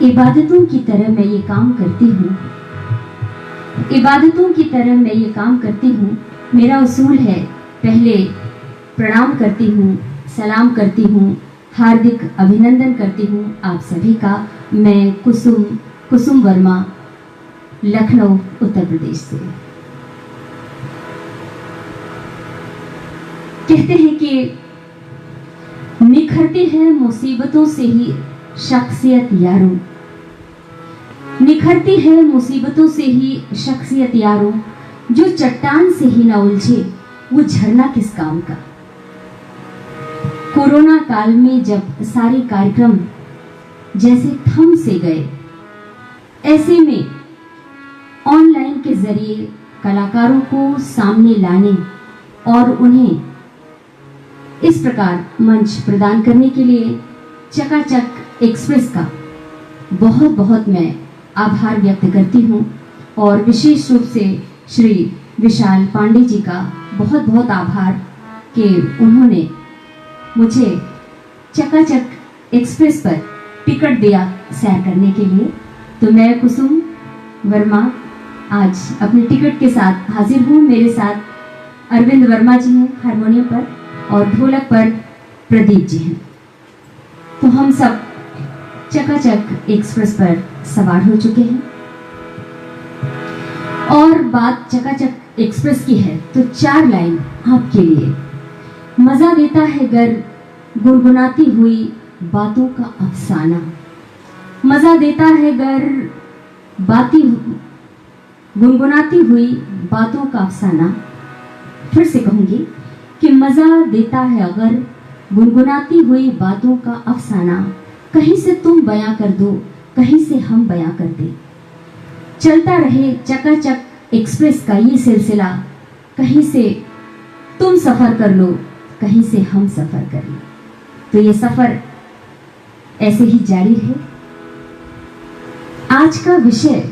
इबादतों की तरह मैं ये काम करती हूँ, इबादतों की तरह मैं ये काम करती हूँ। मेरा उसूल है, पहले प्रणाम करती हूँ, सलाम करती हूँ, हार्दिक अभिनंदन करती हूँ आप सभी का। मैं कुसुम वर्मा, लखनऊ, उत्तर प्रदेश से। कहते हैं कि निखरती है मुसीबतों से ही शख्सियत यारों, निखरती है मुसीबतों से ही शख्सियत यारों। जो चट्टान से ही ना उलझे वो झरना किस काम का। कोरोना काल में जब सारे कार्यक्रम जैसे थम से गए, ऐसे में ऑनलाइन के जरिए कलाकारों को सामने लाने और उन्हें इस प्रकार मंच प्रदान करने के लिए चकाचक एक्सप्रेस का बहुत बहुत मैं आभार व्यक्त करती हूँ। और विशेष रूप से श्री विशाल पांडे जी का बहुत बहुत आभार कि उन्होंने मुझे चकाचक एक्सप्रेस पर टिकट दिया सैर करने के लिए। तो मैं कुसुम वर्मा आज अपने टिकट के साथ हाजिर हूँ। मेरे साथ अरविंद वर्मा जी हैं हारमोनियम पर और ढोलक पर प्रदीप जी हैं। तो हम सब चकाचक एक्सप्रेस पर सवार हो चुके हैं। और बात चकाचक एक्सप्रेस की है तो 4 लाइन आपके लिए। मजा देता है गर गुनगुनाती हुई बातों का अफसाना, मजा देता है गर गुनगुनाती हुई बातों का अफसाना। फिर से कहूंगी कि मजा देता है अगर गुनगुनाती हुई बातों का अफसाना। कहीं से तुम बयां कर दो, कहीं से हम बयां कर दें। चलता रहे चकाचक एक्सप्रेस का ये सिलसिला, कहीं से तुम सफर कर लो, कहीं से हम सफर कर लें। तो ये सफर ऐसे ही जारी रहे। आज का विषय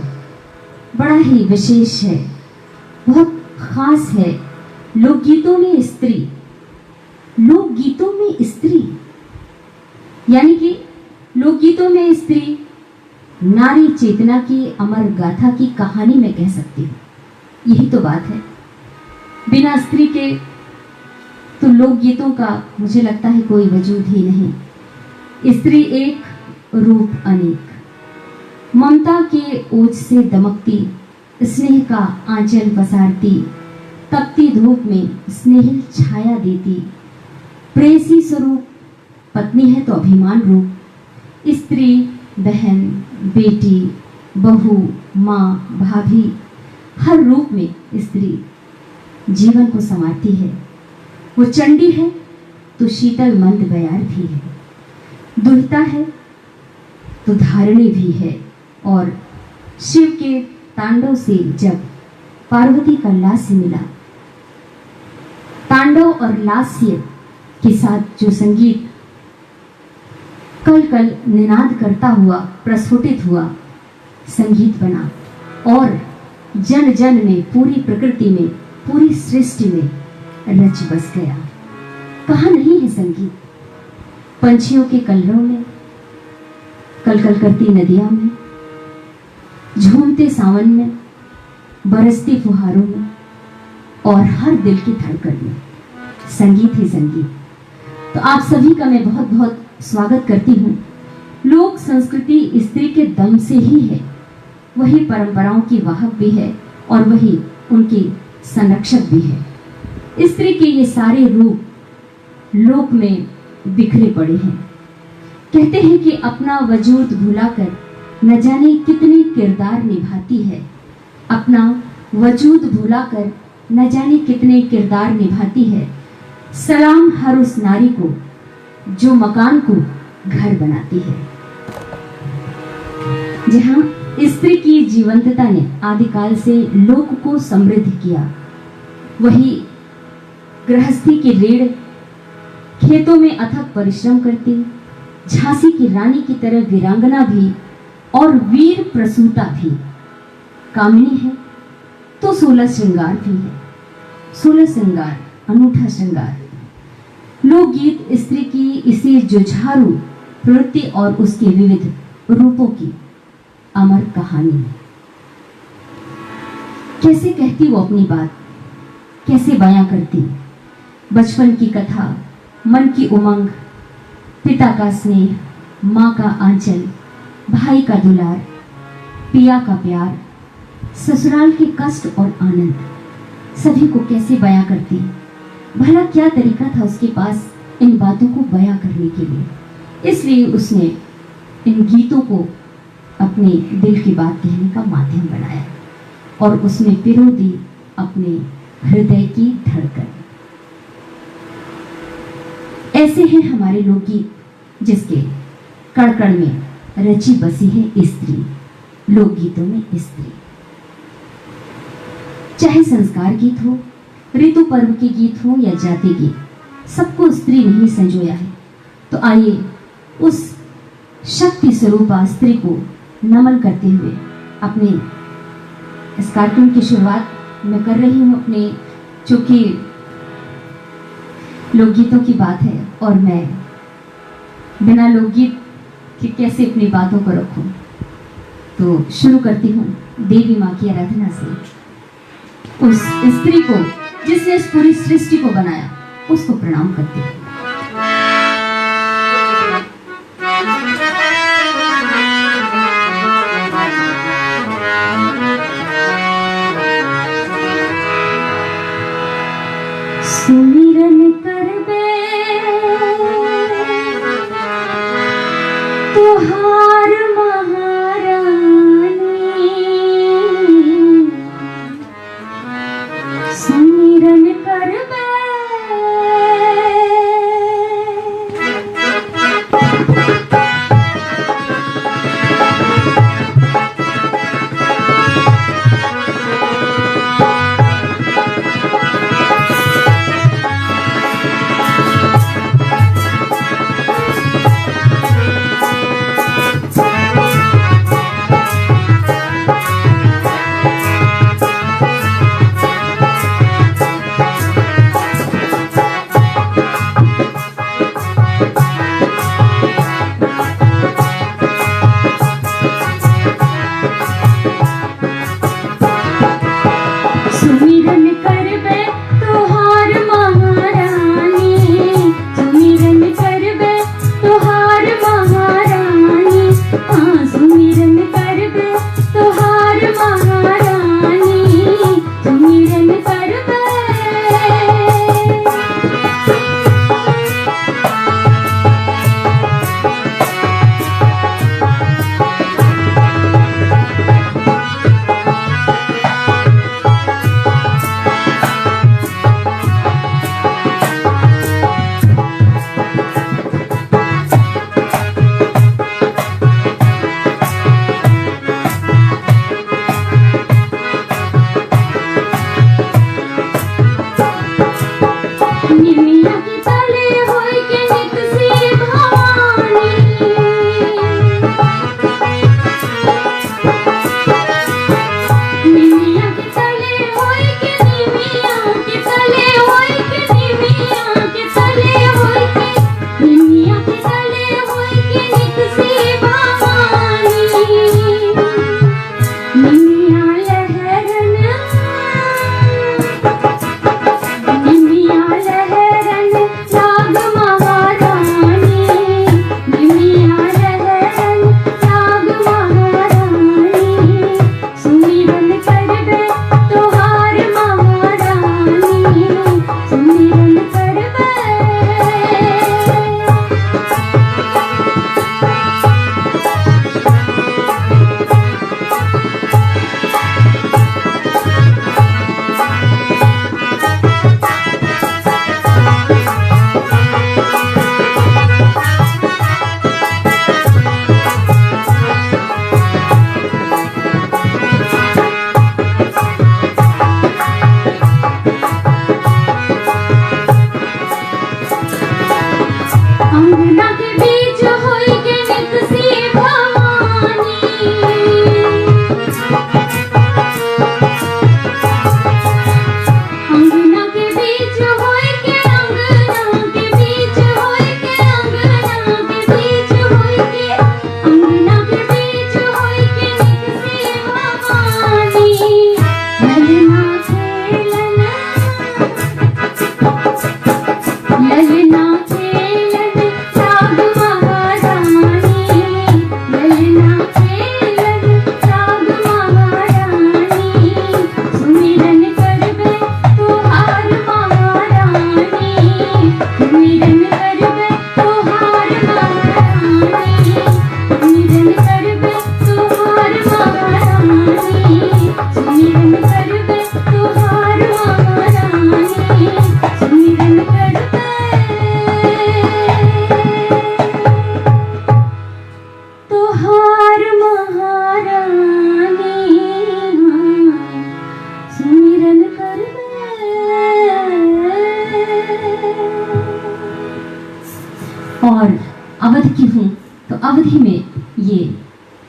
बड़ा ही विशेष है, बहुत खास है। लोकगीतों में स्त्री, लोकगीतों में स्त्री यानी कि लोकगीतों में स्त्री नारी चेतना की अमर गाथा की कहानी मैं कह सकती हूँ। यही तो बात है। बिना स्त्री के तो लोकगीतों का मुझे लगता है कोई वजूद ही नहीं। स्त्री एक, रूप अनेक, ममता के ओज से दमकती, स्नेह का आंचल पसारती, तपती धूप में स्नेहिल छाया देती, प्रेयसी स्वरूप, पत्नी है तो अभिमान रूप। स्त्री बहन, बेटी, बहू, माँ, भाभी, हर रूप में स्त्री जीवन को संवारती है। वो चंडी है तो शीतल मंद बयार भी है, दुहिता है तो धारणी भी है। और शिव के तांडव से जब पार्वती का लास्य मिला, तांडव और लास्य के साथ जो संगीत कल कल निनाद करता हुआ प्रस्फुटित हुआ संगीत बना और जन जन में, पूरी प्रकृति में, पूरी सृष्टि में रच बस गया। कहाँ नहीं है संगीत? पंछियों के कलरव में, कल कल करती नदियां में, झूमते सावन में, बरसती फुहारों में और हर दिल की धड़कन में संगीत ही संगीत। तो आप सभी का मैं बहुत बहुत स्वागत करती हूँ। लोक संस्कृति स्त्री के दम से ही है, वही परंपराओं की वाहक भी है और वही उनकी संरक्षक भी है। स्त्री के ये सारे रूप लोक में बिखरे पड़े हैं। कहते हैं कि अपना वजूद भुलाकर न जाने कितने किरदार निभाती है, अपना वजूद भुलाकर न जाने कितने किरदार निभाती है। सलाम हर उस नारी को जो मकान को घर बनाती है। जहां स्त्री की जीवंतता ने आदिकाल से लोक को समृद्ध किया, वही गृहस्थी की रीढ़ खेतों में अथक परिश्रम करती, झांसी की रानी की तरह वीरांगना भी और वीर प्रसूता भी। कामिनी है तो 16 श्रृंगार भी है, 16 श्रृंगार, अनूठा श्रृंगार। लोकगीत स्त्री की इसी जुझारू प्रवृत्ति और उसके विविध रूपों की अमर कहानी। कैसे कहती वो अपनी बात, कैसे बयां करती बचपन की कथा, मन की उमंग, पिता का स्नेह, माँ का आंचल, भाई का दुलार, पिया का प्यार, ससुराल के कष्ट और आनंद, सभी को कैसे बयां करती। भला क्या तरीका था उसके पास इन बातों को बयां करने के लिए। इसलिए उसने इन गीतों को अपने दिल की बात कहने का माध्यम बनाया और उसमें पिरो दी अपने हृदय की धड़कन। ऐसे हैं हमारे लोकगीत जिसके कण कण में रची बसी है स्त्री। लोकगीतों में स्त्री, चाहे संस्कार गीत हो, ऋतु पर्व के गीत हो या जाति गीत, सबको स्त्री ने ही संजोया है। तो आइए उस शक्ति स्वरूपा स्त्री को नमन करते हुए अपने इस कार्यक्रम की शुरुआत मैं कर रही हूँ। अपने चूंकि लोकगीतों की बात है और मैं बिना लोकगीत के कैसे अपनी बातों को रखूं, तो शुरू करती हूँ देवी माँ की आराधना से। उस स्त्री को जिसने इस पूरी सृष्टि को बनाया, उसको प्रणाम करती हूँ। सुमिरन करबे तुहार महारानी, सुमिरन करबे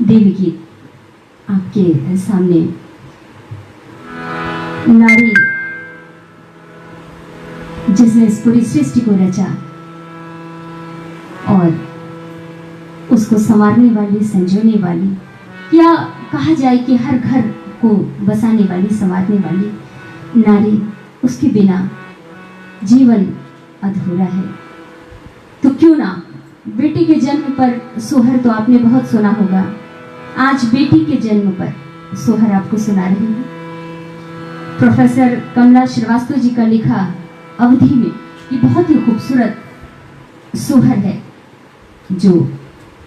देवी गीत आपके सामने। नारी जिसने इस पूरी सृष्टि को रचा और उसको संवारने वाली, संजोने वाली, या कहा जाए कि हर घर को बसाने वाली, संवारने वाली नारी, उसके बिना जीवन अधूरा है। तो क्यों ना बेटी के जन्म पर सोहर तो आपने बहुत सुना होगा, आज बेटी के जन्म पर सोहर आपको सुना रही हूँ। प्रोफेसर कमला श्रीवास्तव जी का लिखा अवधि में ये बहुत ही खूबसूरत सोहर है जो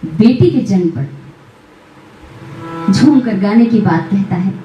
बेटी के जन्म पर झूम कर गाने की बात कहता है।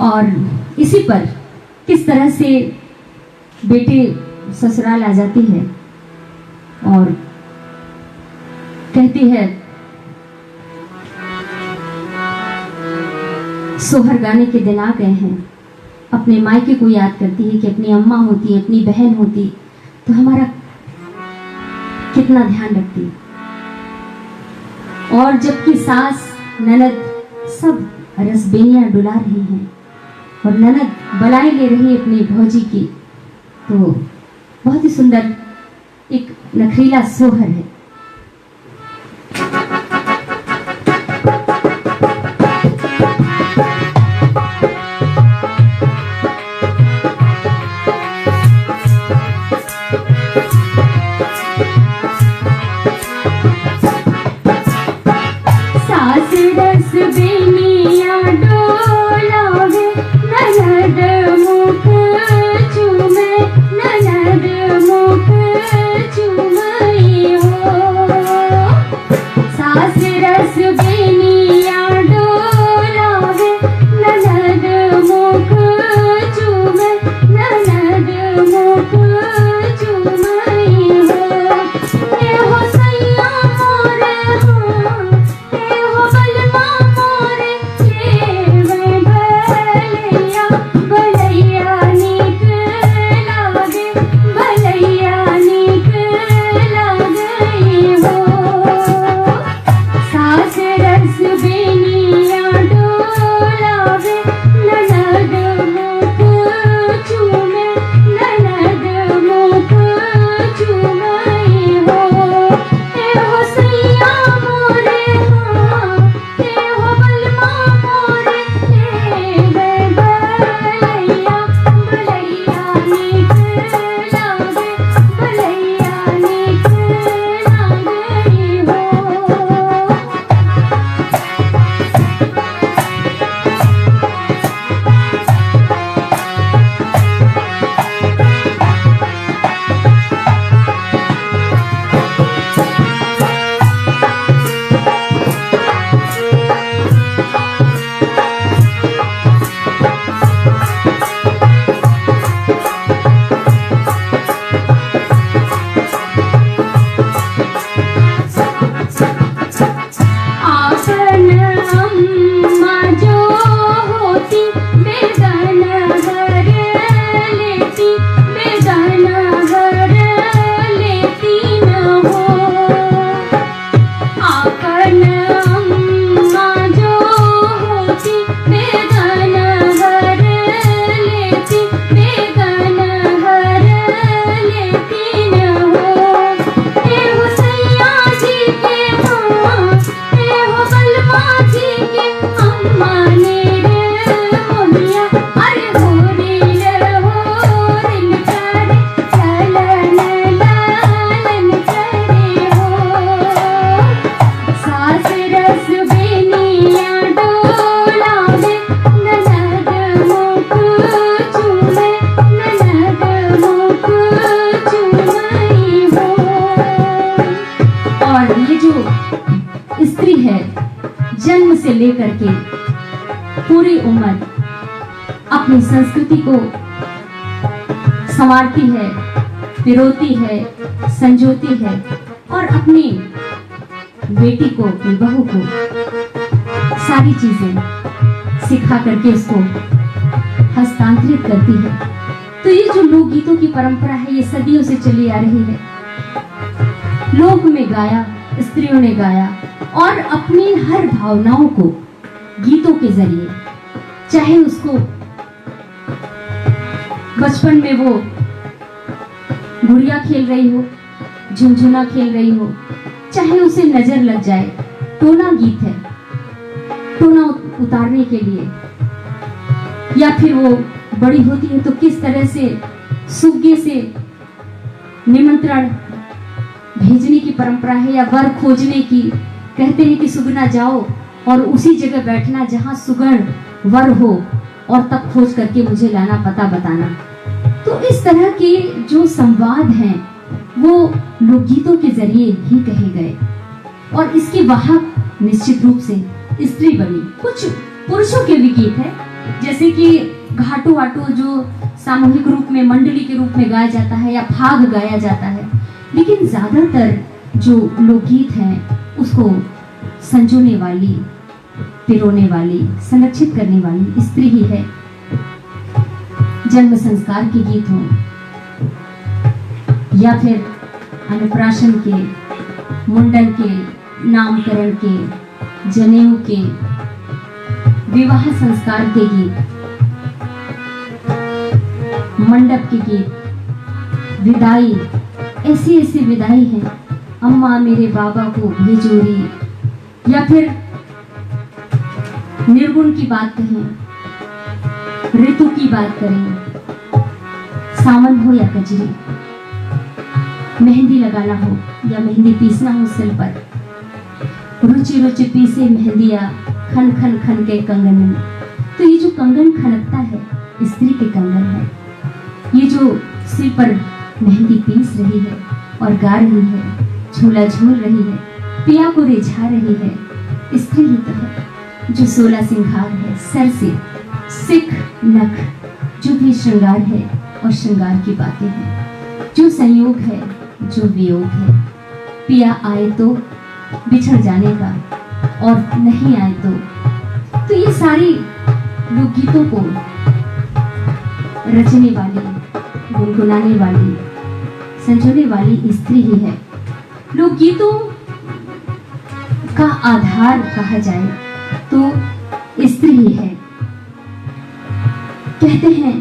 और इसी पर किस तरह से बेटी ससुराल आ जाती है और कहती है, सोहर गाने के दिन आ गए हैं, अपने मायके को याद करती है कि अपनी अम्मा होती, अपनी बहन होती तो हमारा कितना ध्यान रखती। और जबकि सास ननद सब रसबेनियां डुला रही हैं और ननद बलाई ले रही है अपनी भौजी की, तो बहुत ही सुंदर एक नखरीला सोहर है। सास रस बेनिया डोलावे ननद मुख चूमे, ननद मुख चूमई हो। सास रस बेनिया डोलावे ननद मुख चूमे, ननद मुख चूमई हो। ए हो सैया मोरे हाँ, ए हो बलमा मोरे, लेवे भलैया, भलैया नीक लागे, भलैया नीक लागई हो। सास रस बेनिया डोलावे ननद मुख चूमे, ननद मुख चूमई हो। ए हो सैया मोरे हाँ, ए हो बलमा मोरे, लेवे भलैया, भलैया नीक लागे, भलैया नीक लागई हो। आपन अम्मा जो होती बेगन घर लेती, बेगन घर लेती न हो। आपन अम्मा जो होती बेगन घर लेती, बेगन घर लेती न हो। ए हो सैया जी के हाँ, ए हो बलमा जी के अम्मा ने रे मोहिया, अरे होरिल होरिल करे, चलन लालन करे हो। सास रस बेनिया डोलावे ननद मुख चूमे, ननद मुख चूमई हो। और ये जो स्त्री है, जन्म से लेकर के पूरी उम्र अपनी संस्कृति को संवारती है, पिरोती है, संजोती है और अपनी बेटी को, अपनी बहू को सारी चीजें सिखा करके उसको हस्तांतरित करती है। तो ये जो लोकगीतों की परंपरा है, ये सदियों से चली आ रही है। लोक में गाया, स्त्रियों ने गाया और अपनी हर भावनाओं को गीतों के जरिए, चाहे उसको बचपन में वो गुड़िया खेल रही हो, झुनझुना खेल रही हो, चाहे उसे नजर लग जाए, टोना गीत है, टोना उतारने के लिए, या फिर वो बड़ी होती है तो किस तरह से सुग्गे से निमंत्रण भेजने की परंपरा है, या वर खोजने की। कहते हैं कि सुगना जाओ और उसी जगह बैठना जहां सुगण वर हो, और तब खोज करके मुझे लाना, पता बताना। तो इस तरह के जो संवाद हैं वो लोकगीतों के जरिए ही कहे गए, और इसकी वाहक निश्चित रूप से स्त्री बनी। कुछ पुरुषों के भी गीत है, जैसे कि घाटो आटो जो सामूहिक रूप में, मंडली के रूप में गाया जाता है या फाग गाया जाता है, लेकिन ज्यादातर जो लोकगीत हैं उसको संजोने वाली, पिरोने वाली, संरक्षित करने वाली स्त्री ही है। जन्म संस्कार के गीत हों या फिर अन्नप्राशन के, मुंडन के, नामकरण के, जनेऊ के, विवाह संस्कार के गीत, मंडप के गीत, विदाई, ऐसी ऐसी विदाई है। अम्मा मेरे बाबा को भेजोरी, या फिर निर्गुण की बात कहें, ऋतु की बात करें, सावन हो या कजरी, मेहंदी लगाना हो या मेहंदी पीसना हो सिर पर, रुचि रुचि पीसे मेहंदिया खन खन खन के कंगन। तो ये जो कंगन खनकता है स्त्री के कंगन है। ये जो सिर पर मेहंदी पीस रही है और गा रही है, झूला झूल रही है, पिया को रिझा रही है, स्त्री ही तो है। जो 16 सिंगार है सर से सिख नख, जो भी श्रृंगार है और श्रृंगार की बातें हैं, जो संयोग है, जो वियोग है, पिया आए तो बिछड़ जाने का और नहीं आए तो ये सारी लोकगीतों को रचने वाली, गुनगुनाने वाली, संजोने वाली स्त्री ही है। लोकगीतों का आधार कहा जाए तो स्त्री ही है। कहते हैं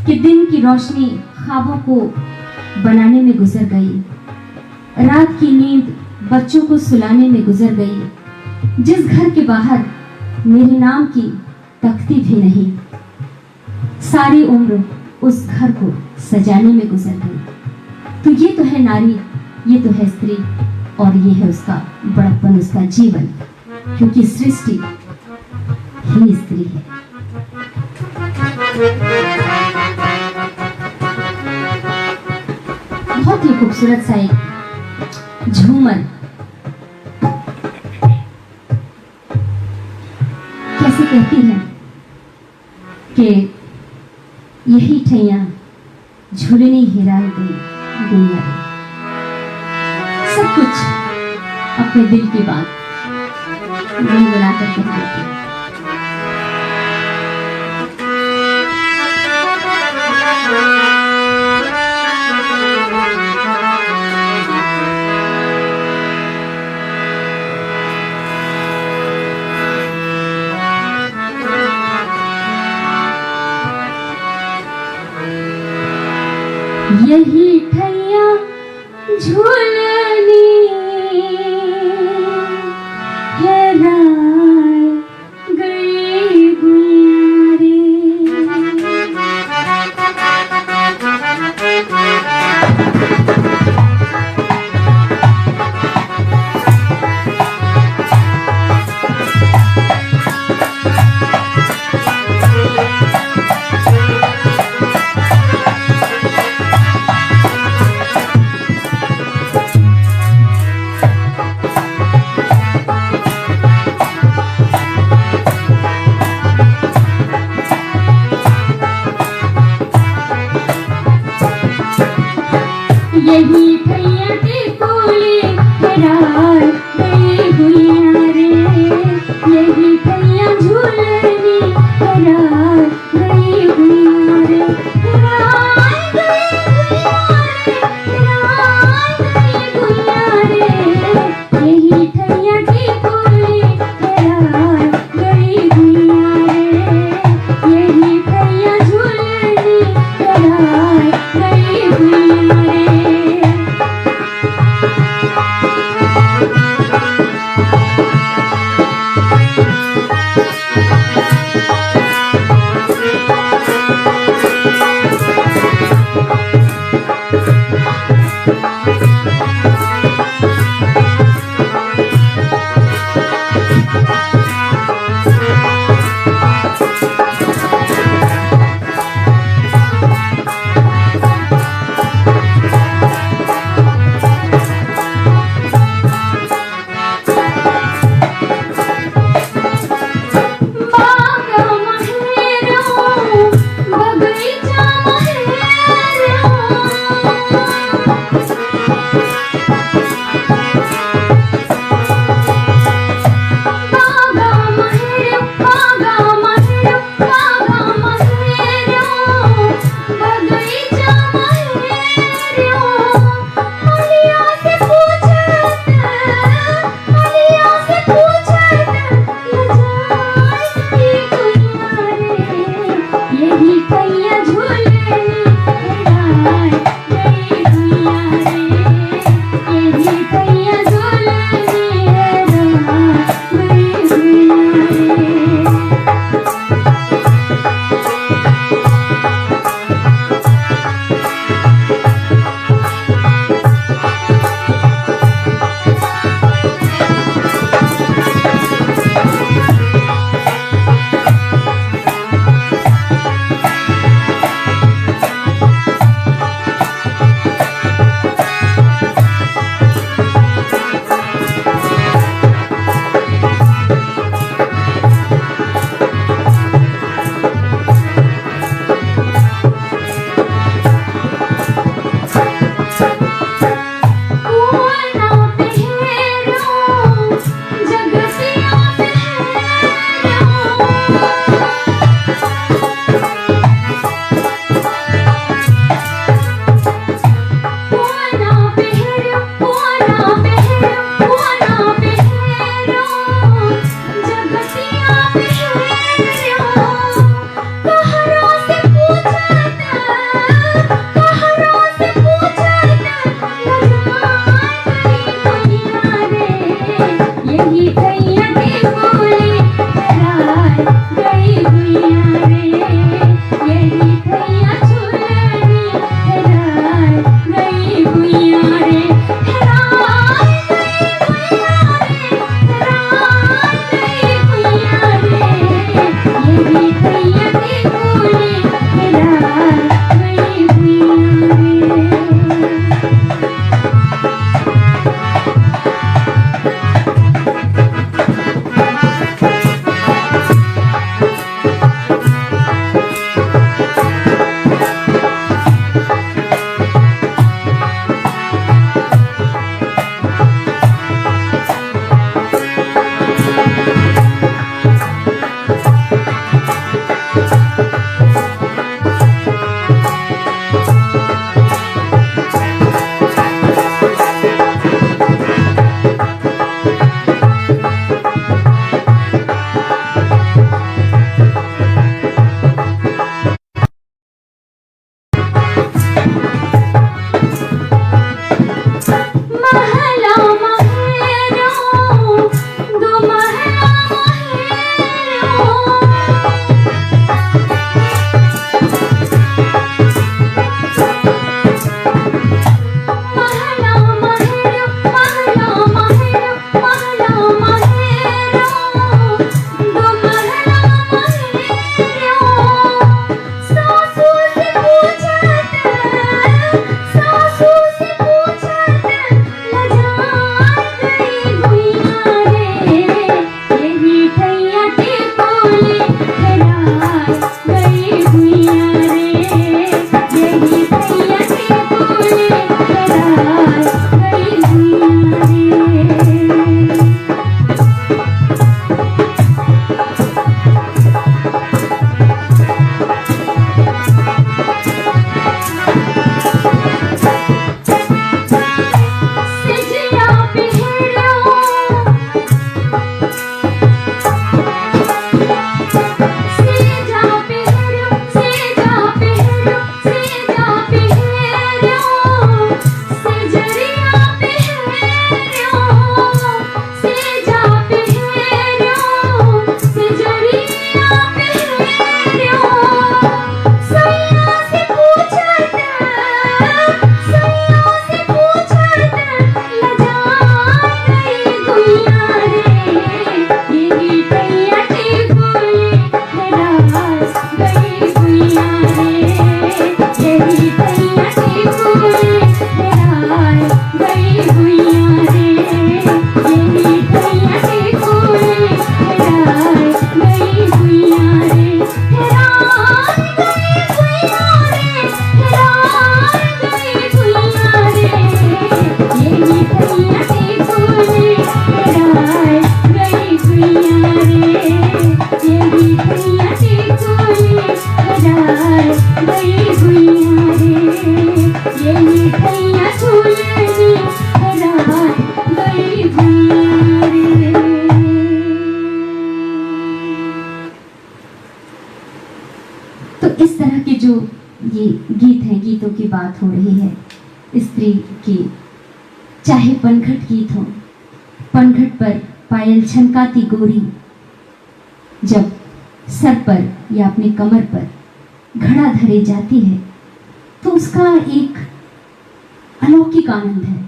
कि दिन की रोशनी ख्वाबों को बनाने में गुजर गई, रात की नींद बच्चों को सुलाने में गुजर गई। जिस घर के बाहर मेरे नाम की तख्ती भी नहीं, सारी उम्र उस घर को सजाने में गुजर गई। तो ये तो है नारी, ये तो है स्त्री, और ये है उसका बड़प्पन, उसका जीवन, क्योंकि सृष्टि ही स्त्री है। बहुत ही खूबसूरत सा एक झूमर, कैसे कहती है कि यही ठैया झूलनी हिराई गई दुनिया में। सब कुछ अपने दिल की बात गुनगुना कर कहती है। यही ठैया झूलनी हेराय गई गुइया रे। यही ठैया के कोले हेराय गई गुइया रे, यही ठैया झूलनी हेराय गई गुइया रे, हेराय गई गुइया रे, यही ठैया के कोले हेराय गई गुइया रे, यही ठैया झूलनी हेराय गई गुइया रे। भैया के बोले राय गई गुइया रे, यही भैया झूलनी राय गई गुइया रे, राय गई गुइया रे, यही भैया के बोले राय गई गुइया रे। महला महरो दो महला महरो, महला महरो महला महरो महला महरो दो महला महरो, सासू से पूछत सासू से पूछत लजाए गई गुइया रे, यही भैया के बोले राय गई गुइया रे, यही भैया के बोले राय गई गुइया रे। सिजरा पिहरो सेजा पिहरो सेजा पिहरो सेजा पिहरो, सेजरिया पिहरो सेजा पिहरो, सेजरिया पिहरो, सैया से पूछत सैया से पूछत लजाए गई गुइया रे, यही भैया के बोले राय गई गुइया रे, यही भैया के बोले राय गई गुइया रे, यही भैया के बोले राय गई गुइया रे, राय गई गुइया रे, यही भैया के बोले राय गई गुइया रे, यही भैया के बोले राय गई गुइया रे, यही भैया झूलनी राय गई गुइया रे। तो इस तरह के जो ये गीत हैं, गीतों की बात हो रही है स्त्री की, चाहे पनघट गीत हो, पनघट पर पायल छनकाती गोरी जब सर पर या अपनी कमर पर घड़ा धरे जाती है तो उसका एक अलौकिक आनंद है।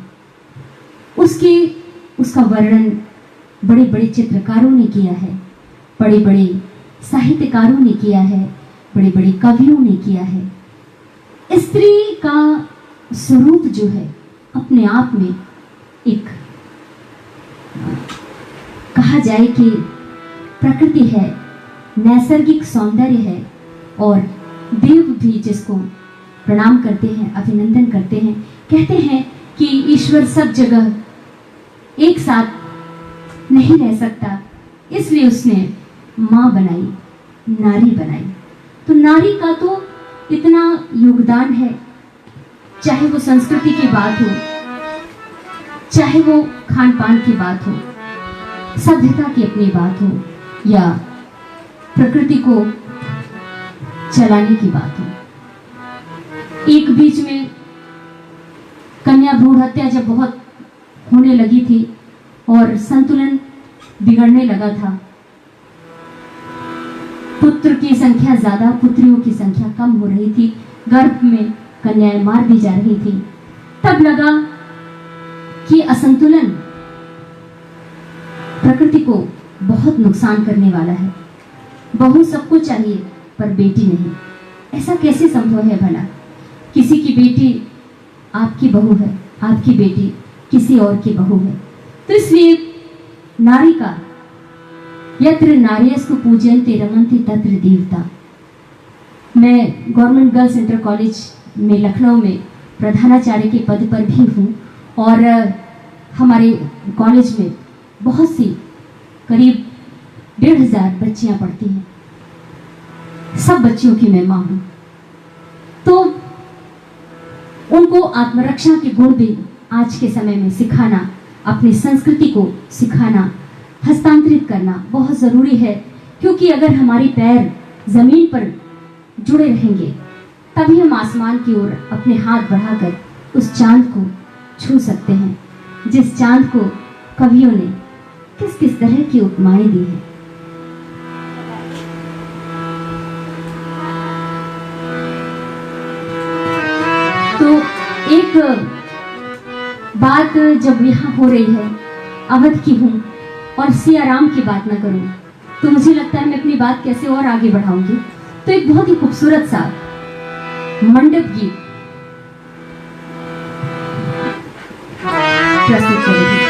उसका वर्णन बड़े बड़े चित्रकारों ने किया है, बड़े बड़े साहित्यकारों ने किया है, बड़े बड़े कवियों ने किया है। स्त्री का स्वरूप जो है अपने आप में एक कहा जाए कि प्रकृति है, नैसर्गिक सौंदर्य है, और देव भी जिसको प्रणाम करते हैं, अभिनंदन करते हैं, कहते हैं कि ईश्वर सब जगह एक साथ नहीं रह सकता, इसलिए उसने माँ बनाई, नारी बनाई। तो नारी का तो इतना योगदान है, चाहे वो संस्कृति की बात हो, चाहे वो खान पान की बात हो, सभ्यता की अपनी बात हो, या प्रकृति को चलाने की बात हो। एक बीच में कन्या भ्रूण हत्या जब बहुत होने लगी थी और संतुलन बिगड़ने लगा था। पुत्र की संख्या ज्यादा, पुत्रियों की संख्या कम हो रही थी, गर्भ में कन्याएं मार दी जा रही थी। तब लगा कि असंतुलन प्रकृति को बहुत नुकसान करने वाला है। बहू सबको चाहिए पर बेटी नहीं, ऐसा कैसे संभव है भला? किसी की बेटी आपकी बहू है, आपकी बेटी किसी और की बहू है। तो इसलिए नारी का यत्र नार्यस्तु पूजयन्ते रमन्ते तत्र देवता। मैं गवर्नमेंट गर्ल्स इंटर कॉलेज में लखनऊ में प्रधानाचार्य के पद पर भी हूँ और हमारे कॉलेज में बहुत सी करीब 1500 बच्चियाँ पढ़ती हैं। सब बच्चियों की मैं माँ हूँ, तो उनको आत्मरक्षा के गुण भी आज के समय में सिखाना, अपनी संस्कृति को सिखाना, हस्तांतरित करना बहुत ज़रूरी है। क्योंकि अगर हमारे पैर ज़मीन पर जुड़े रहेंगे तभी हम आसमान की ओर अपने हाथ बढ़ाकर उस चांद को छू सकते हैं, जिस चांद को कवियों ने किस किस तरह की उपमाएं दी हैं। तो एक बात जब यहाँ हो रही है, अवध की हूँ और सिया राम की बात ना करूँ तो मुझे लगता है मैं अपनी बात कैसे और आगे बढ़ाऊंगी। तो एक बहुत ही खूबसूरत सा मंडप गीत प्रस्तुत करेगी।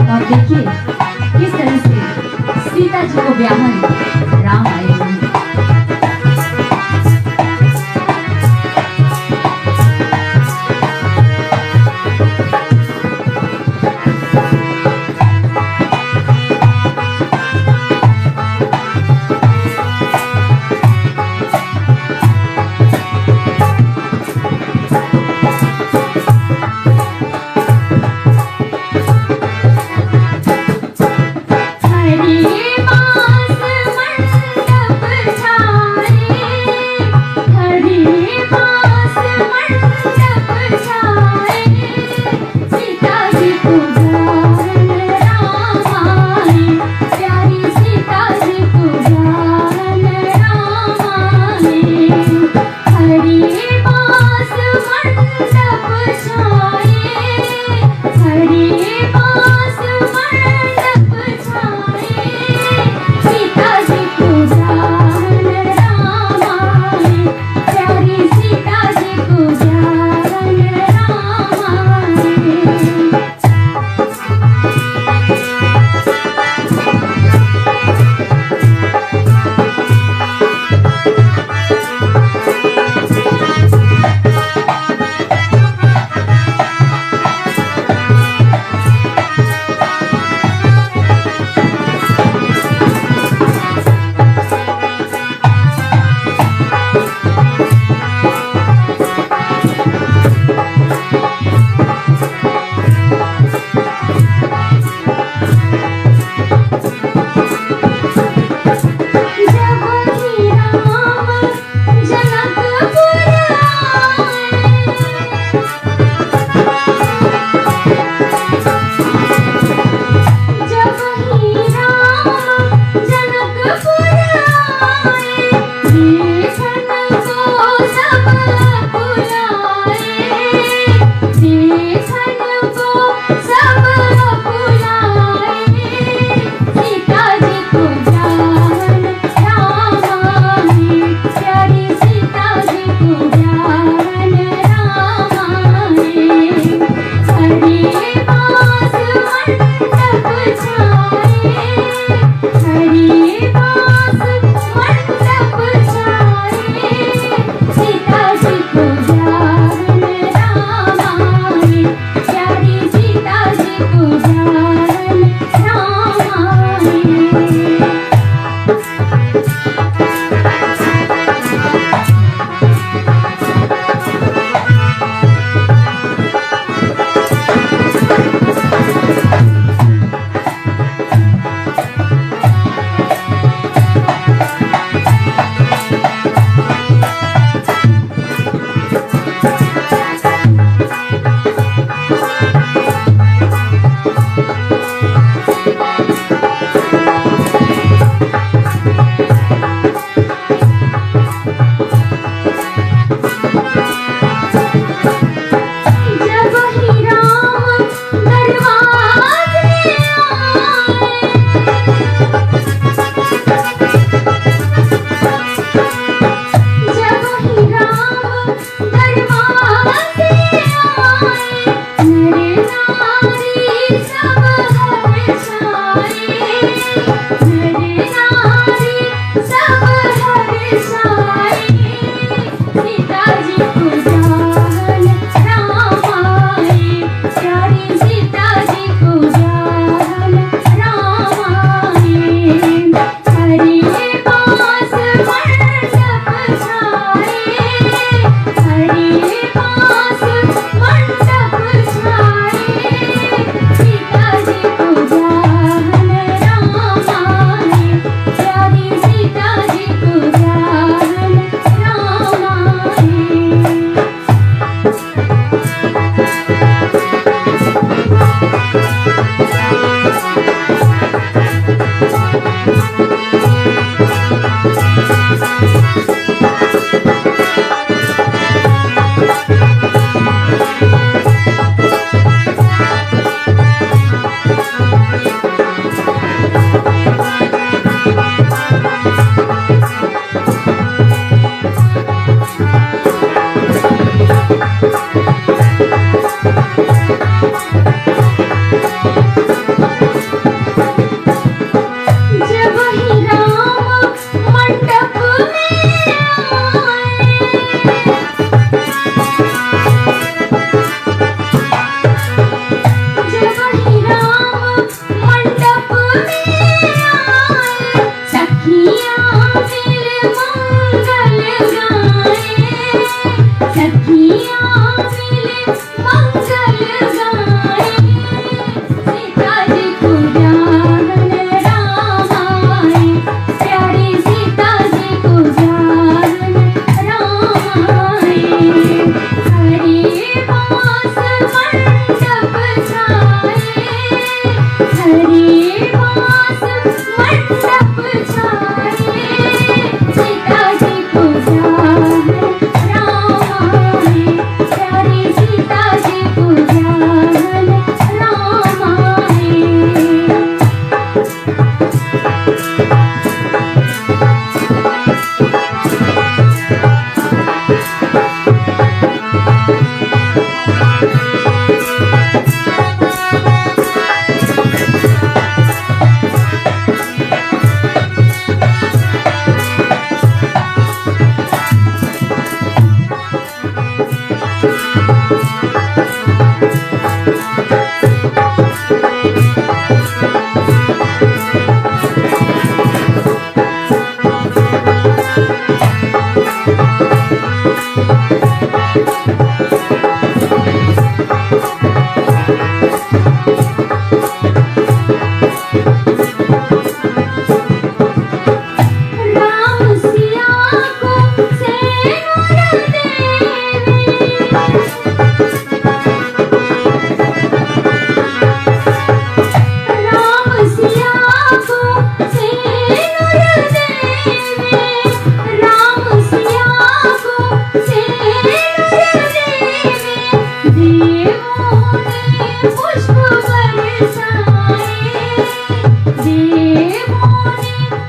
और देखिए किस तरह से सीता जी को ब्याहन राम आए हुए हैं। हरे बास मन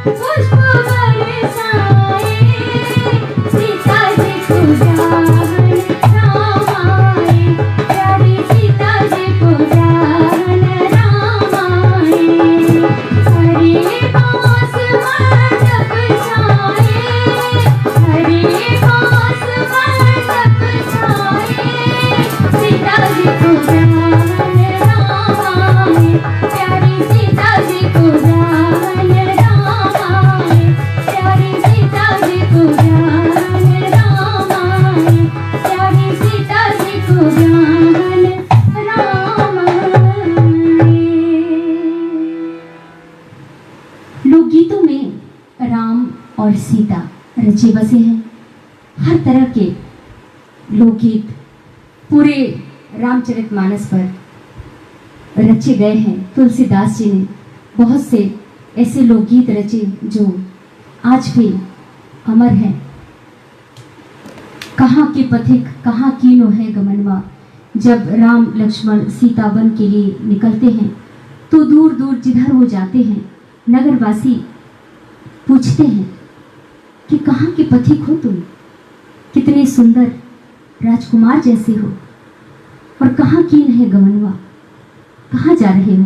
पुष्प बरसाए, सीता जी को जान राम आए, प्यारी सीता जी को जान राम आए। हरे बांस मंडप छाए, हरे बांस मंडप छाए, सीता जी को जान राम आए, प्यारी सीता जी को जान राम आए, प्यारी सीता जी को जान राम आए, प्यारी सीता जी को जान राम आए। लोकगीतों में राम और सीता रचे बसे हैं। हर तरह के लोकगीत पूरे रामचरितमानस पर रचे गए हैं। तुलसीदास जी ने बहुत से ऐसे लोकगीत रचे जो आज भी अमर हैं। कहाँ के पथिक कहाँ कीनो है गमनवा, जब राम लक्ष्मण सीता वन के लिए निकलते हैं तो दूर दूर जिधर वो जाते हैं नगरवासी पूछते हैं कि कहाँ के पथिक हो तुम, कितने सुंदर राजकुमार जैसे हो, और कहाँ कीन है गमनवा, कहाँ जा रहे हो,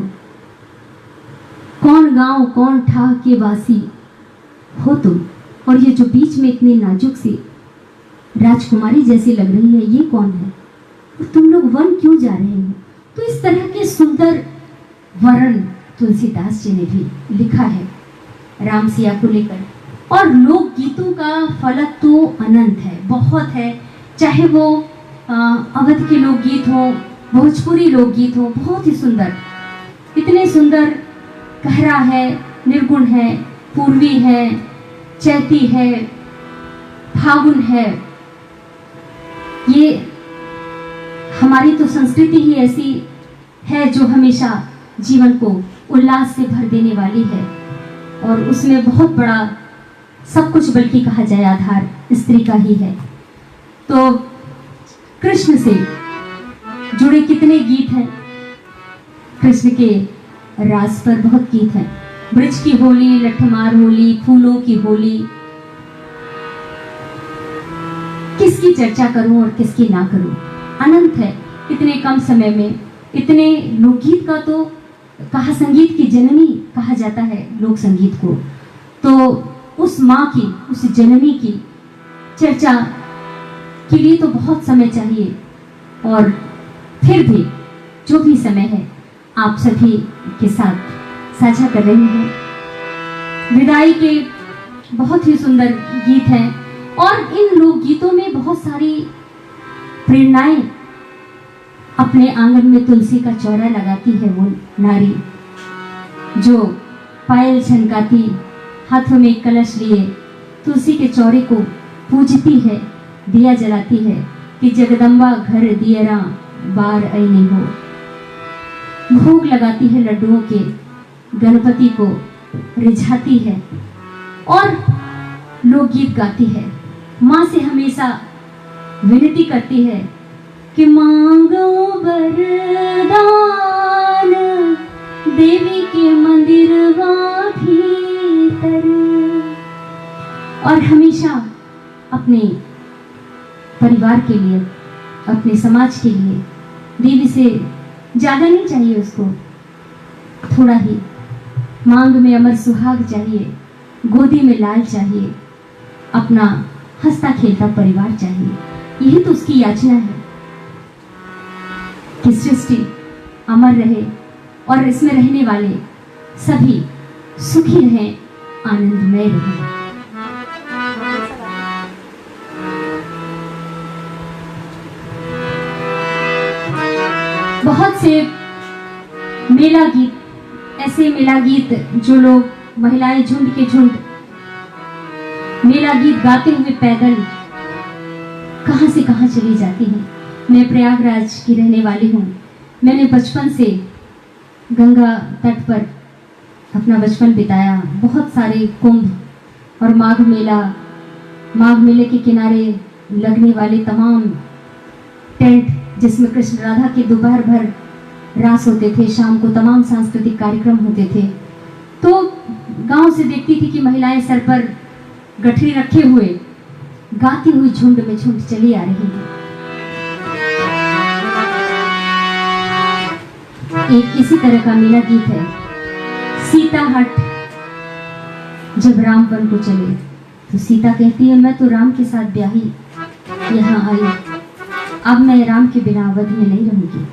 कौन गांव कौन ठा के वासी हो तुम, और ये जो बीच में इतनी नाजुक सी राजकुमारी जैसी लग रही है ये कौन है, और तुम लोग वन क्यों जा रहे हो। तो इस तरह के सुंदर वर्णन तुलसीदास जी ने भी लिखा है राम सिया को लेकर। और लोकगीतों का फलक तो अनंत है, बहुत है। चाहे वो अवध के लोकगीत हो, भोजपुरी लोकगीत हो, बहुत ही सुंदर, इतने सुंदर, गहरा है, निर्गुण है, पूर्वी है, चैती है, फागुन है। ये हमारी तो संस्कृति ही ऐसी है जो हमेशा जीवन को उल्लास से भर देने वाली है, और उसमें बहुत बड़ा सब कुछ बल्कि कहा जाए आधार स्त्री का ही है। तो कृष्ण से जुड़े कितने गीत हैं, कृष्ण के रास पर बहुत गीत हैं। ब्रज की होली, लठमार होली, फूलों की होली, किसकी चर्चा करूं और किसकी ना करूं, अनंत है। इतने कम समय में इतने लोकगीत का तो कहा संगीत की जननी कहा जाता है लोक संगीत को। तो उस माँ की, उस जननी की चर्चा के लिए तो बहुत समय चाहिए, और फिर भी जो भी समय है आप सभी के साथ साझा कर रहे हैं। विदाई के बहुत ही सुंदर गीत हैं, और इन लोकगीतों में बहुत सारी प्रेरणाएं। अपने आंगन में तुलसी का चौरा लगाती है वो नारी जो पायल छनकाती, हाथों में कलश लिए तुलसी के चौरे को पूजती है, दिया जलाती है कि जगदम्बा घर दियरा बार ऐनी हो। भोग लगाती है लड्डुओं के, गणपति को रिझाती है और लोकगीत गाती है। माँ से हमेशा विनती करती है कि मांगो वरदान, देवी के मंदिरवा भीतर। और हमेशा अपने परिवार के लिए, अपने समाज के लिए देवी से ज़्यादा नहीं चाहिए उसको, थोड़ा ही। मांग में अमर सुहाग चाहिए, गोदी में लाल चाहिए, अपना हंसता खेलता परिवार चाहिए। यही तो उसकी याचना है कि सृष्टि अमर रहे और इसमें रहने वाले सभी सुखी रहें, आनंदमय रहें। बहुत से मेला गीत, ऐसे मेला गीत जो लोग महिलाएं झुंड के झुंड मेला गीत गाते हुए पैदल कहां से कहां चली जाती हैं। मैं प्रयागराज की रहने वाली हूँ। मैंने बचपन से गंगा तट पर अपना बचपन बिताया। बहुत सारे कुंभ और माघ मेले के किनारे लगने वाले तमाम टेंट जिसमें कृष्ण राधा के दोपहर भर रास होते थे, शाम को तमाम सांस्कृतिक कार्यक्रम होते थे। तो गांव से देखती थी कि महिलाएं सर पर गठरी रखे हुए गाती हुई झुंड में झुंड चली आ रही हैं। एक इसी तरह का मेरा गीत है। सीता हट जब रामवन को चले तो सीता कहती है मैं तो राम के साथ ब्याही यहाँ आई, अब मैं राम के बिना अवध में नहीं रहूंगी।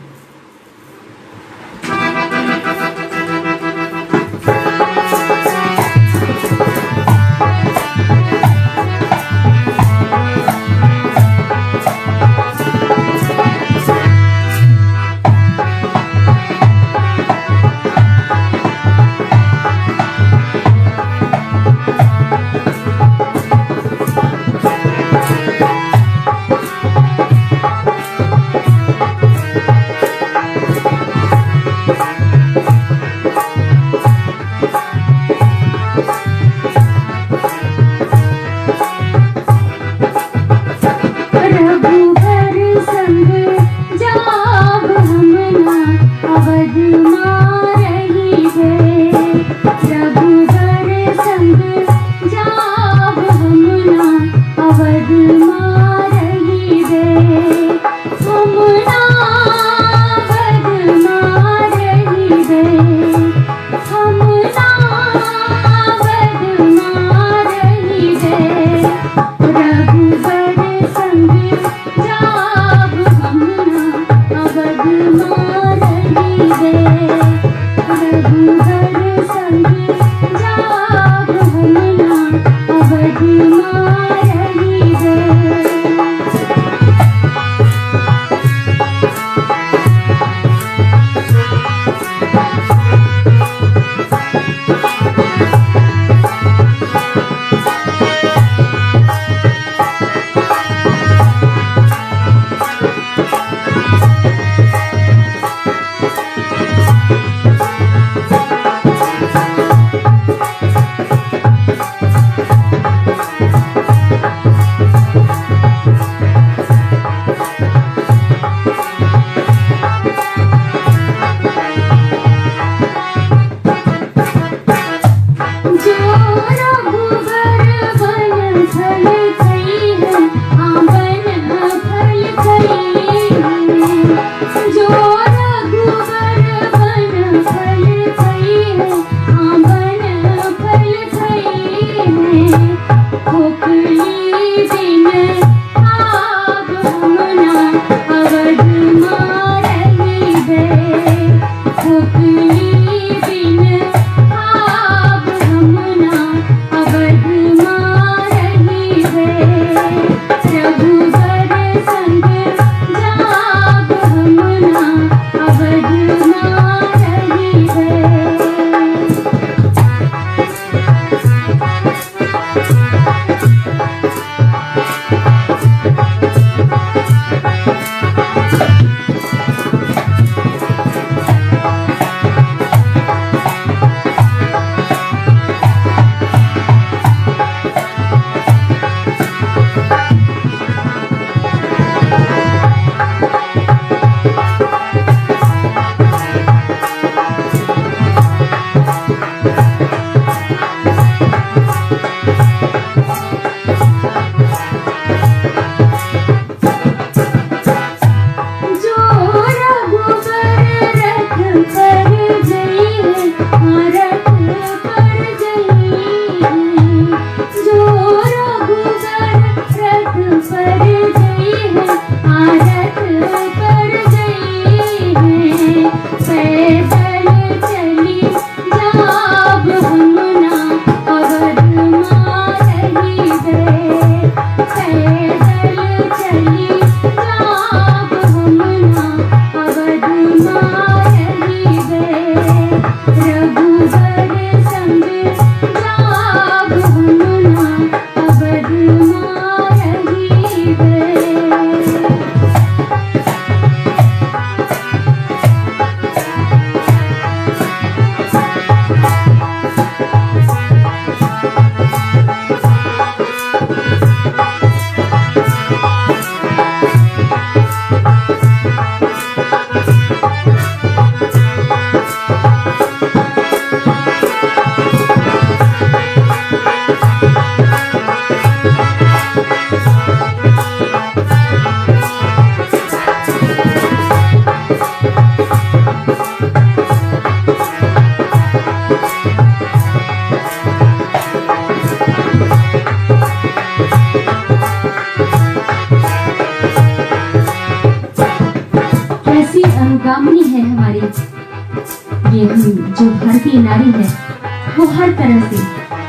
हमारी ये हम जो भारतीय नारी है वो हर तरह से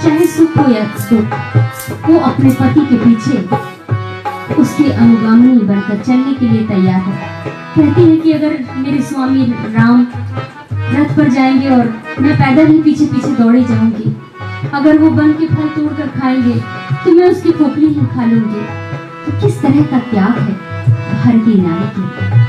चाहे सुख हो या दुख वो अपने पति के पीछे उसकी अनुगामिनी बनकर चलने के लिए तैयार है। कहती है कि अगर मेरे स्वामी राम रथ पर जाएंगे और मैं पैदल ही पीछे पीछे दौड़े जाऊंगी, अगर वो वन के फल तोड़ कर खाएंगे तो मैं उसकी खोपड़ी ही खा लूंगी। तो किस तरह का त्याग है भारतीय नारी के।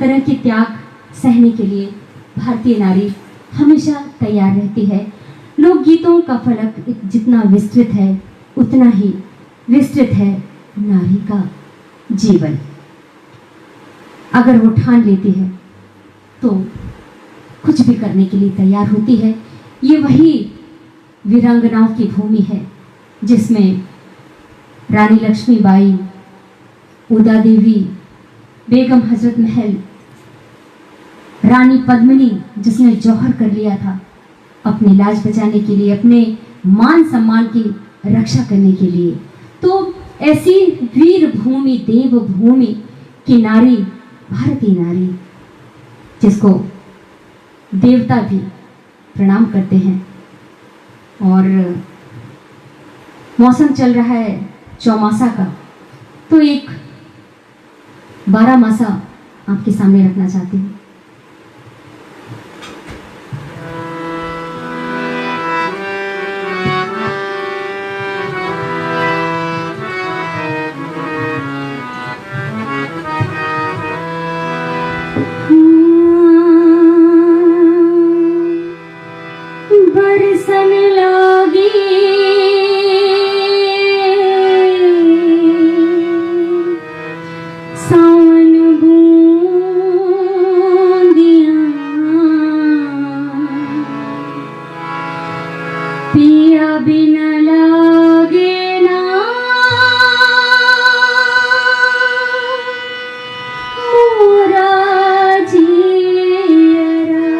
तरह के त्याग सहने के लिए भारतीय नारी हमेशा तैयार रहती है। लोकगीतों का फलक जितना विस्तृत है उतना ही विस्तृत है नारी का जीवन। अगर वो ठान लेती है तो कुछ भी करने के लिए तैयार होती है। ये वही वीरांगनाओं की भूमि है जिसमें रानी लक्ष्मीबाई, उदा देवी, बेगम हजरत महल, रानी पद्मिनी जिसने जौहर कर लिया था अपनी लाज बचाने के लिए, अपने मान सम्मान की रक्षा करने के लिए। तो ऐसी वीर भूमि, देव भूमि की नारी भारतीय नारी, जिसको देवता भी प्रणाम करते हैं। और मौसम चल रहा है चौमासा का, तो एक 12 मासा आपके सामने रखना चाहती हूँ। बरसन लागी सावन बूंदियां, पिया बिना लागे ना मोरा जियरा।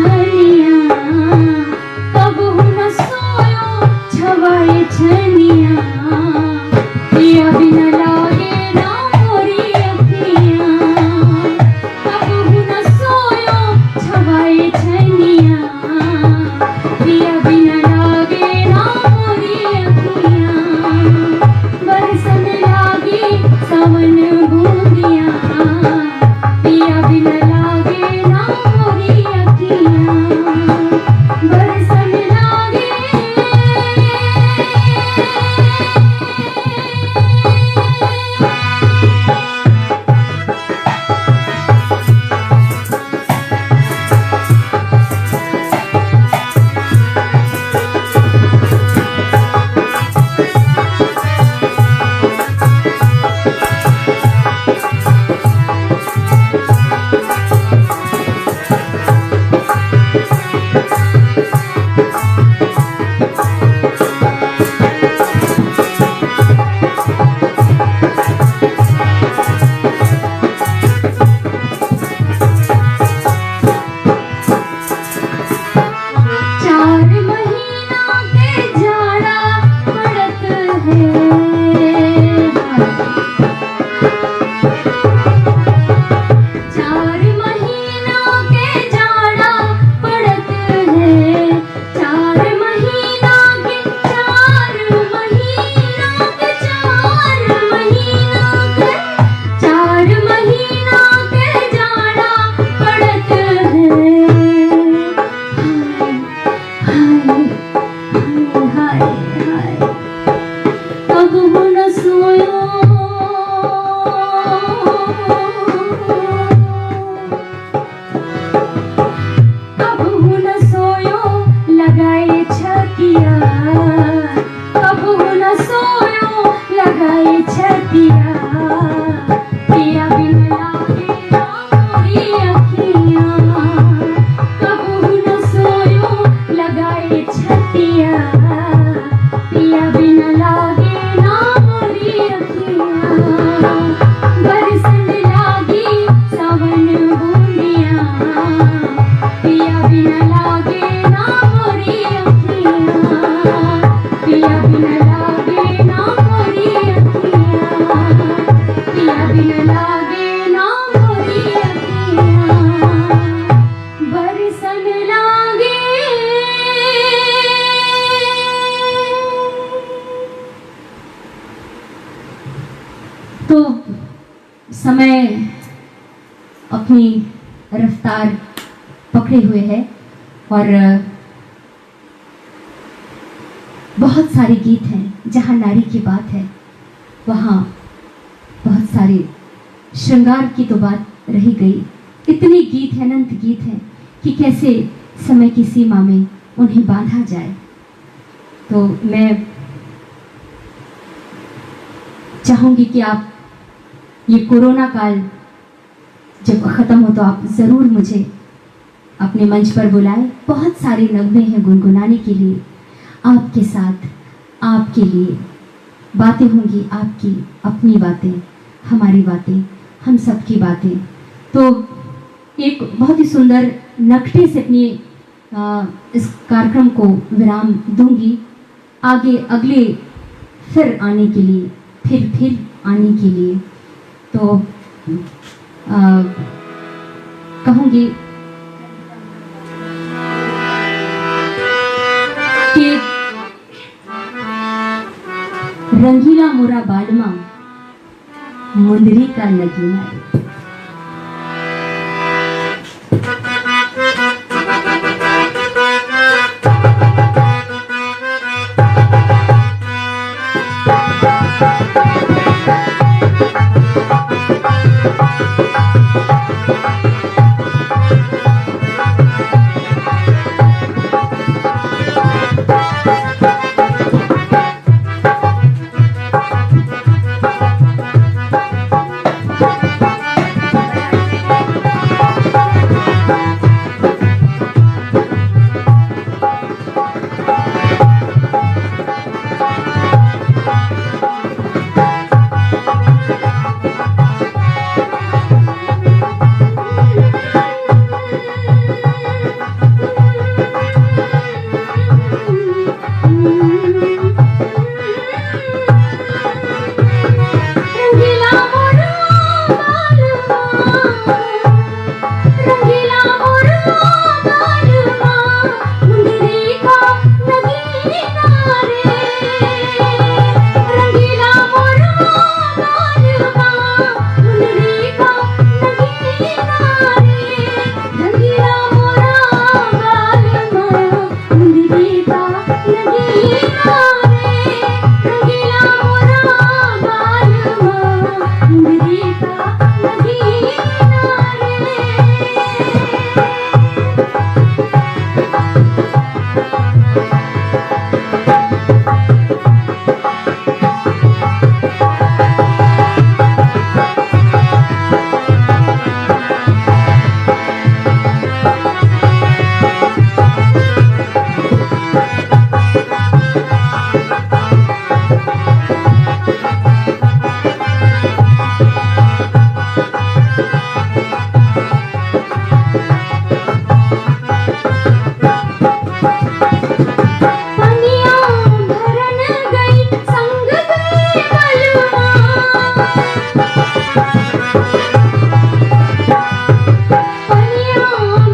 छनिया, कबहू न सोयो छवाए छनिया, पिया बिन लागे ना मोरी अखियाँ। कबहू न सोयो छवाए छनिया, पिया बिन लागे ना मोरी अखियाँ। बरसन लागी सावन बूंदियाँ, पिया बिन लागे ना मोरी अखियाँ। बरसन लागे तो समय अपनी रफ्तार पकड़े हुए है और बहुत सारे गीत हैं। जहाँ नारी की बात है वहाँ बहुत सारे श्रृंगार की तो बात रही गई। इतने गीत हैं, अनंत गीत हैं कि कैसे समय की सीमा में उन्हें बांधा जाए। तो मैं चाहूँगी कि आप ये कोरोना काल जब ख़त्म हो तो आप ज़रूर मुझे अपने मंच पर बुलाएं। बहुत सारे नगमे हैं गुनगुनाने के लिए, आपके साथ, आपके लिए बातें होंगी, आपकी अपनी बातें, हमारी बातें, हम सब की बातें। तो एक बहुत ही सुंदर नक्शे से अपनी इस कार्यक्रम को विराम दूंगी। आगे अगले फिर आने के लिए, फिर आने के लिए तो कहूँगी कि रंगीला मोरा बालमा मुंदरी का नगीना। पनिया भरन गई संग गए बलवा, पनिया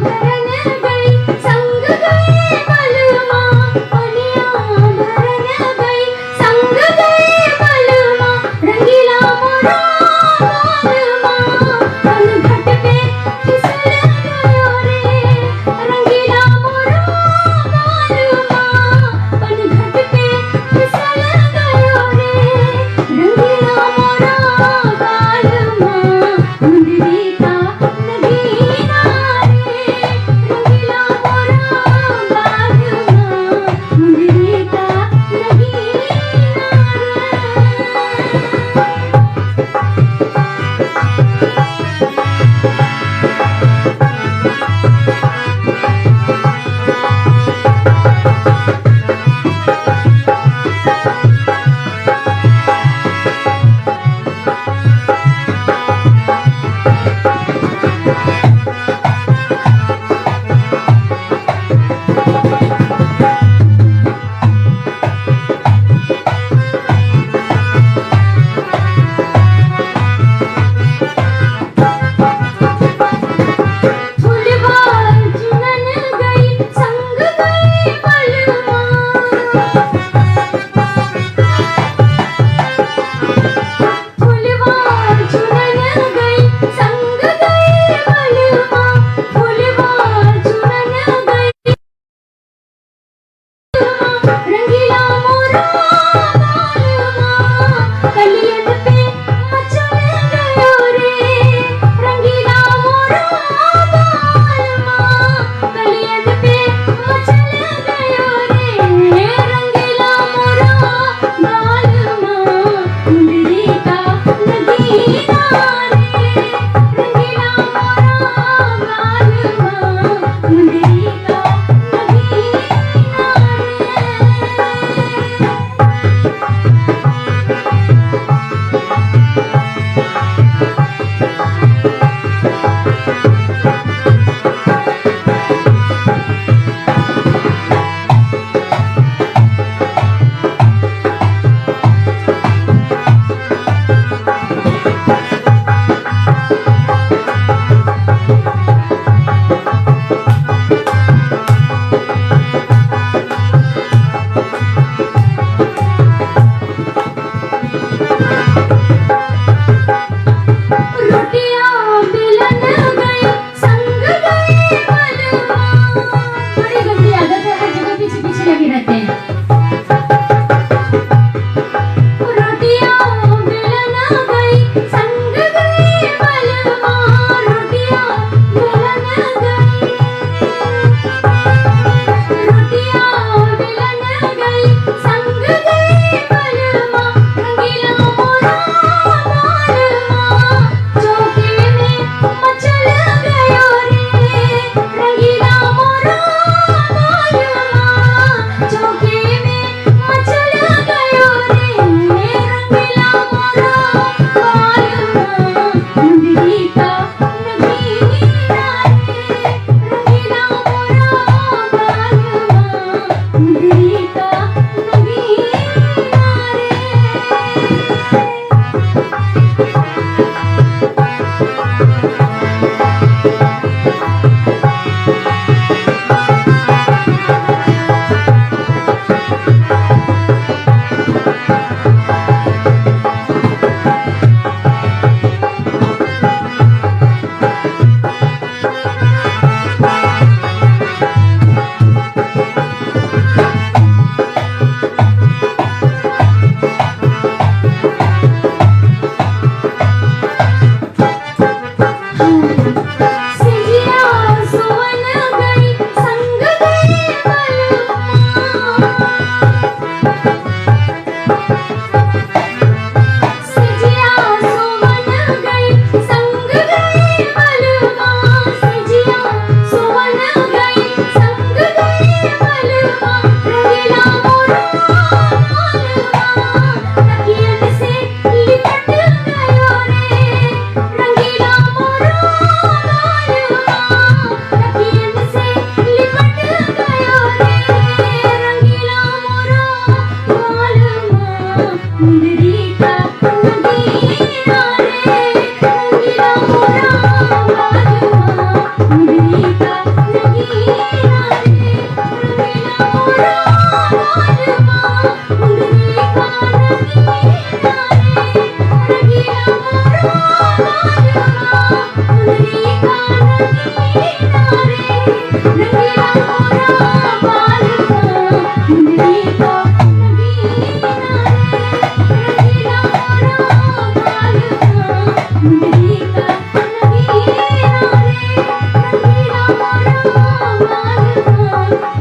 भरन गई संग गए बलवा, पनिया भरन गई संग गए बलवा, रंगीला मोरा बालवा पन घट पे फिसल गयो रे, रंगीला मोरा बालवा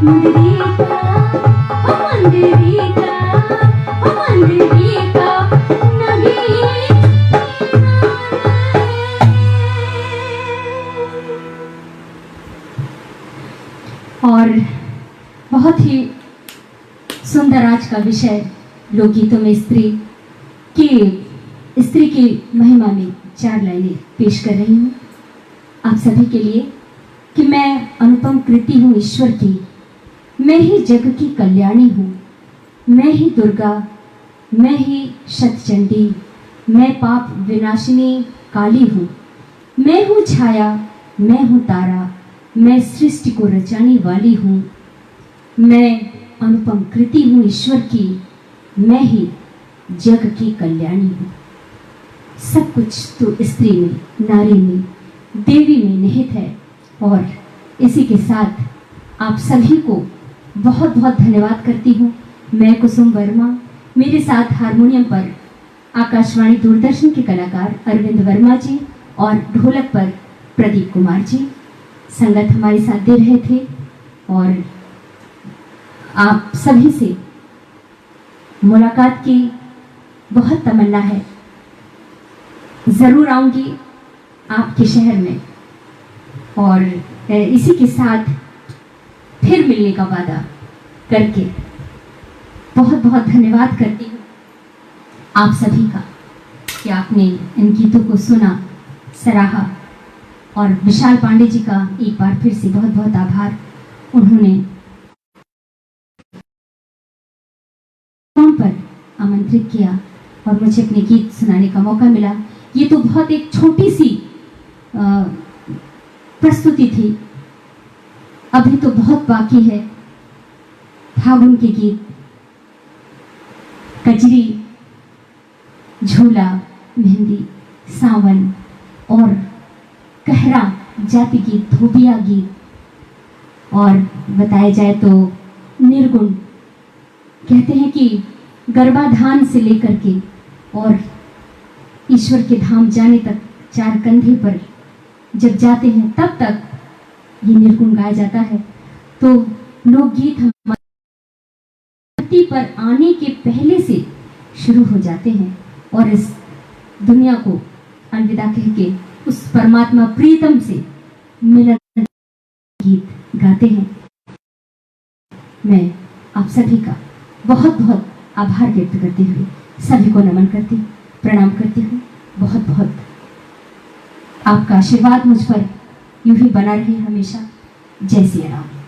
मंदिरिका, ओ मंदिरिका, ओ मंदिरिका नगीना रे। और बहुत ही सुंदर आज का विषय लोकगीतों में स्त्री की महिमा में 4 लाइनें पेश कर रही हूँ आप सभी के लिए कि मैं अनुपम कृति हूँ ईश्वर की, मैं ही जग की कल्याणी हूँ, मैं ही दुर्गा, मैं ही शतचंडी, मैं पाप विनाशिनी काली हूँ, मैं हूँ छाया, मैं हूँ तारा, मैं सृष्टि को रचाने वाली हूँ, मैं अनुपम कृति हूँ ईश्वर की, मैं ही जग की कल्याणी हूँ। सब कुछ तो स्त्री में, नारी में, देवी में निहित है। और इसी के साथ आप सभी को बहुत बहुत धन्यवाद करती हूँ। मैं कुसुम वर्मा, मेरे साथ हारमोनियम पर आकाशवाणी दूरदर्शन के कलाकार अरविंद वर्मा जी और ढोलक पर प्रदीप कुमार जी संगत हमारे साथ दे रहे थे। और आप सभी से मुलाकात की बहुत तमन्ना है, ज़रूर आऊँगी आपके शहर में और इसी के साथ फिर मिलने का वादा करके बहुत बहुत धन्यवाद करती हूँ आप सभी का कि आपने इन गीतों को सुना, सराहा। और विशाल पांडे जी का एक बार फिर से बहुत बहुत आभार, उन्होंने पर आमंत्रित किया और मुझे अपने गीत सुनाने का मौका मिला। ये तो बहुत एक छोटी सी प्रस्तुति थी, अभी तो बहुत बाकी है। फागुन के गीत, कजरी, झूला, मेहंदी, सावन और कहरा जाति गीत, धोबिया गीत और बताया जाए तो निर्गुण। कहते हैं कि गर्भाधान से लेकर के और ईश्वर के धाम जाने तक 4 कंधे पर जब जाते हैं तब तक ये निर्गुण गाया जाता है। तो लोकगीत हमारी धरती पर आने के पहले से शुरू हो जाते हैं और इस दुनिया को अलविदा कह के उस परमात्मा प्रीतम से मिलन गीत गाते हैं। मैं आप सभी का बहुत बहुत आभार व्यक्त करते हुए सभी को नमन करती हूँ, प्रणाम करती हूँ। बहुत बहुत आपका आशीर्वाद मुझ पर यूं ही बना रहे हमेशा। जय सिया राम।